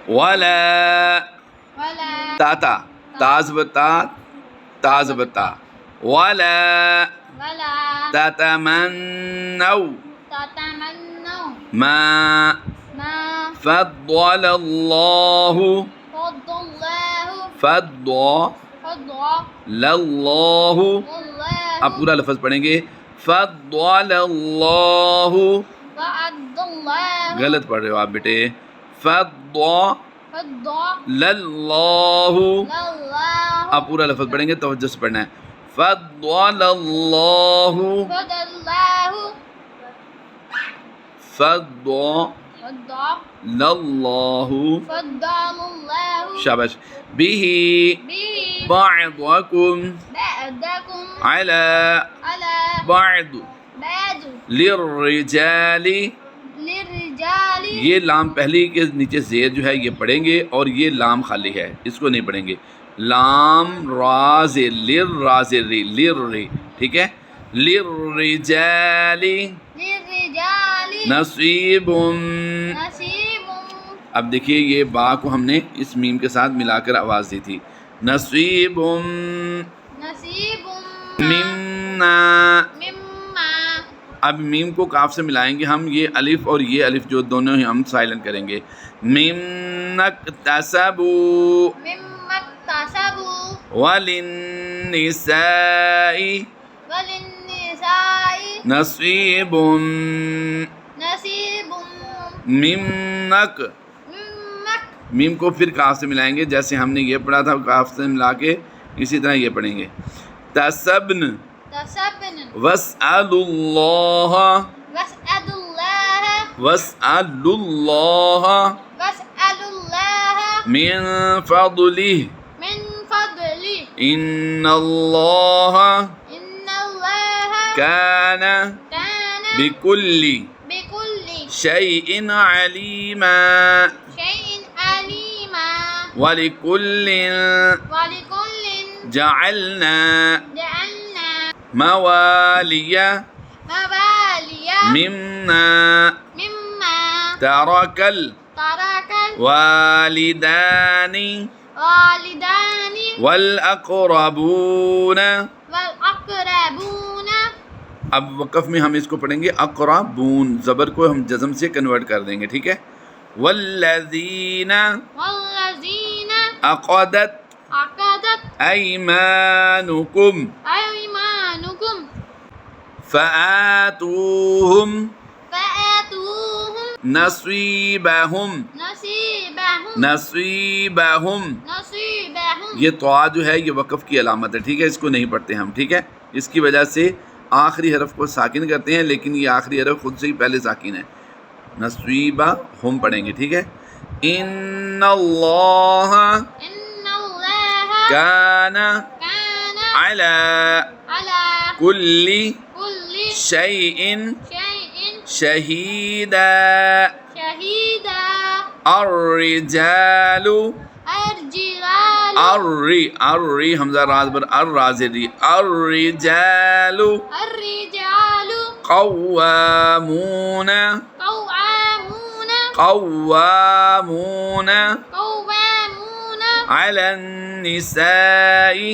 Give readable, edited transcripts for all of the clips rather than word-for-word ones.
वला वला ताता ताज़बता ताज़बता वला वला ततमन्नौ ततमन्नौ मा मा फद्दलल्लाहु फद्दल्लाहु अब पूरा लफ्ज़ पढ़ेंगे फद्दलल्लाहु वअद्दल्लाहु गलत पढ़ रहे हो आप बेटे फद्दलल्लाहु लल्लाहु अब पूरा लफ्ज़ पढ़ेंगे तवज्जो से पढ़ना है फद्दलल्लाहु फद्दल्लाहु फद्दलल्लाहु फद्दल्लाहु शाबाश बिही बिही बअदकुम बअदकुम अला अला बअद बाद लिर्रिजाली लिरजाली ये लाम पहली के नीचे ज़ेर जो है ये पढ़ेंगे और ये लाम खाली है, इसको नहीं पढ़ेंगे। लाम राज़े लिर राज़े री लिर री, ठीक है। लिर्रिजाली लिरजाली नसीबुम। नसीबुम अब देखिए ये बा को हमने इस मीम के साथ मिलाकर आवाज़ दी थी। नसीबुम नसीबुम मिम्मा। मिम्मा अब मीम को काफ से मिलाएंगे हम, ये अलिफ और ये अलिफ जो दोनों ही हम साइलेंट करेंगे। मिम्मक्तसबू मिम्मक्तसबू वलिन्निसाई वलिन्निसाई नसीबुम नसीबुम मिम्मक। मिम्मक मीम को फिर काफ से मिलाएंगे, जैसे हमने ये पढ़ा था काफ से मिला के इसी तरह ये पढ़ेंगे। तसब्न तसब्न वस्अलुल्लाह वस्अलुल्लाह वस्अलुल्लाह वस्अलुल्लाह मिन फضलिह मिन फضली इन्नल्लाह इन्नल्लाह कान कान बिकुल्लि बिकुल्लि शैइन अलीमा शैइन अलीमा वलिकुल्लिन वलिकुल्लिन जअलना जअलना मवालिया मवालिया मिम्मा मिम्मा तरकल तरकल वालिदानी वालिदानी वल अक़रबून। वल अक़रबून अब वक़फ़ में हम इसको पढ़ेंगे अक़रबून, ज़बर को हम जज़म से कन्वर्ट कर देंगे, ठीक है। वल्लज़ीना वल्लज़ीना अक़दत अक़दत अयमानुकुम अयमानुकुम फ़आतूहुम फ़आतूहुम नसीबहुम नसीबहुम नसीबहुम। नसीबहुम ये तोआ जो है ये वक़फ़ की अलामत है, ठीक है, इसको नहीं पढ़ते हम, ठीक है। इसकी वजह से आखिरी हरफ को साकिन करते हैं, लेकिन ये आखिरी हरफ खुद से ही पहले साकिन है। नसीबा हम पढ़ेंगे, ठीक है। इन्नल्लाह इन्नल्लाह काना कान अला अला कुल्ली कुल्लि शैइन शैइन शहीदा शहीदा अर्रिजालु अर्जिलालु अर्री हमजा राज बर अर्राज़ी अर्रिजालु अर्रिजालु क़व्वामून क़व्वामून क़व्वामून क़व्वामून अलन निसाई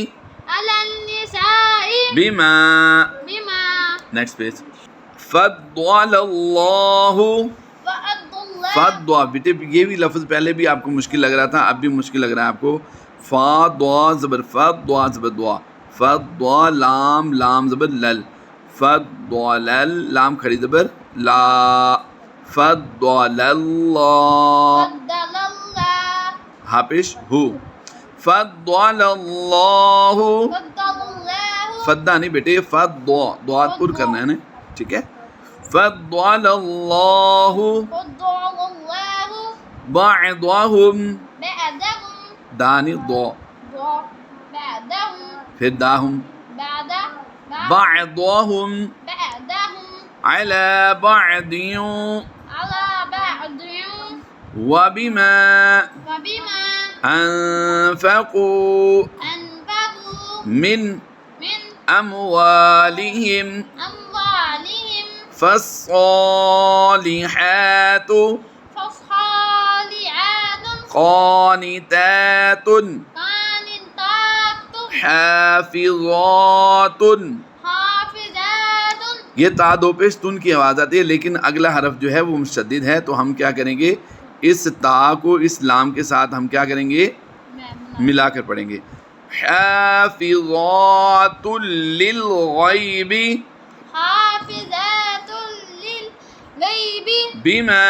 अलन निसाई बिमा। बिमा नेक्स्ट पेज। फद्दलल्लाहु वअद्दुल्लाह फद्दुआ। बेटे ये भी लफ्ज़ पहले भी आपको मुश्किल लग रहा था, अब भी मुश्किल लग रहा है आपको। फ़ा दुआ ज़बर फ़द्दुआ ज़बर दुआ फद्दुआ लाम लाम ज़बर लल फद्दुलल लाम खड़ी ज़बर ला फद्दुलल्लाह फद्दलल्लाह हापिश हु फद्दलल्लाहु फद्दलल्लाहु फद्दा नहीं बेटे फद्दुआ दुआ पुर करना है ना, ठीक है। फद्दलल्लाहु फद्दलल्लाहु बअदहुम बअदहुम दानी दो बअदहुम फिर दाहुम بعد बअदहुम بعدهم अला बअदिन على بعض वबिमा وبما अनफक़ू أنفقوا मिन من अमवालिहिम أموالهم फस्सालिहातु فالصالحات क़ानितातुन कानितातुन हाफ़िज़ातुन। हाफिजातुन ये ता दो पेश तुन की आवाज़ आती है, लेकिन अगला हरफ जो है वो मुशद्दिद है, तो हम क्या करेंगे, इस ता को इस लाम के साथ हम क्या करेंगे, मिलाकर पढ़ेंगे। हाफ़िज़ातुल लिल ग़ैबि हाफिजातुन लिल गैबि बिमा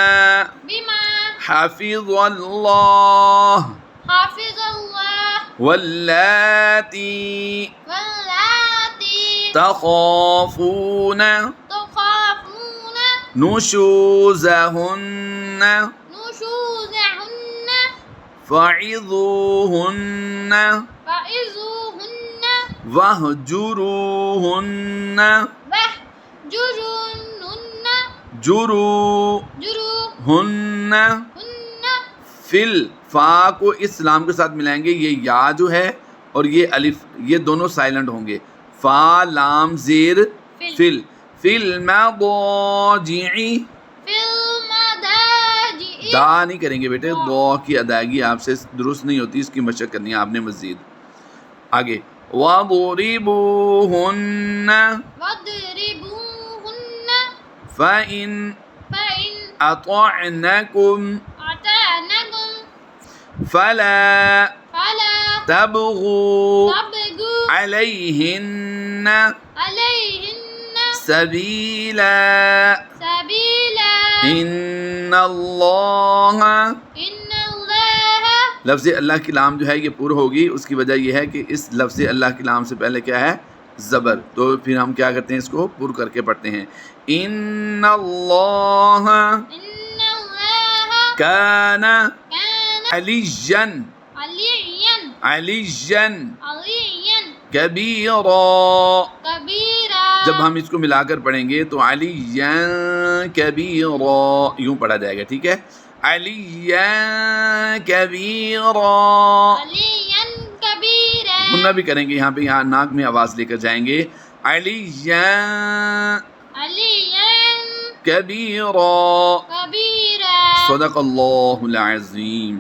बिमा हफ़िज़ल्लाह हाफिज़ल्लाह वल्लाती वल्लाती तख़ाफ़ून तख़ाफ़ून नुशूज़हुन्न नुशूज़हुन्न फ़इज़ूहुन्न फ़इज़ूहुन्न वहजुरूहुन्न वहजुरूहुन्न जुरूहुन्न जुरूहुन्न फिल फ़ा को इस लाम के साथ मिलाएंगे, ये या जो है और ये अलिफ, ये दोनों साइलेंट होंगे। फ़ा लाम ज़ेर फिल फिल मदाजि'i फिल मदाजि'i दा नहीं करेंगे बेटे, दो की अदायगी आपसे दुरुस्त नहीं होती, इसकी मशक़ करनी है आपने मज़ीद। आगे वदरिबूहुन्न वदरिबूहुन्न फ़इन फ़इन अतअनकुम अतअनकुम फला फला तबगू तबगू अलैहिन्न अलैहिन्न सबीला सबीला इन्नल्लाह। इन्नल्लाह लफ्ज़ अल्लाह की लाम जो है ये पुर होगी, उसकी वजह यह है कि इस लफ्ज़ अल्लाह की लाम से पहले क्या है, ज़बर, तो फिर हम क्या करते हैं, इसको पुर करके पढ़ते हैं। इन्नल्लाह इन्नल्लाह काना काना अलिय्यन अलिय्यन अलिय्यन अलिय्यन कबीरा। कबीरा जब हम इसको मिलाकर पढ़ेंगे तो अलिय्यन कबीरा यूँ पढ़ा जाएगा, ठीक है। अलिय्यन कबीरा, अलिय्यन कबीरा गुन्ना भी करेंगे यहाँ पे, यहाँ नाक में आवाज़ लेकर जाएंगे। अलिय्यन अलिय्यन कबीरा। कबीरा। सदक़ल्लाहुल अज़ीम।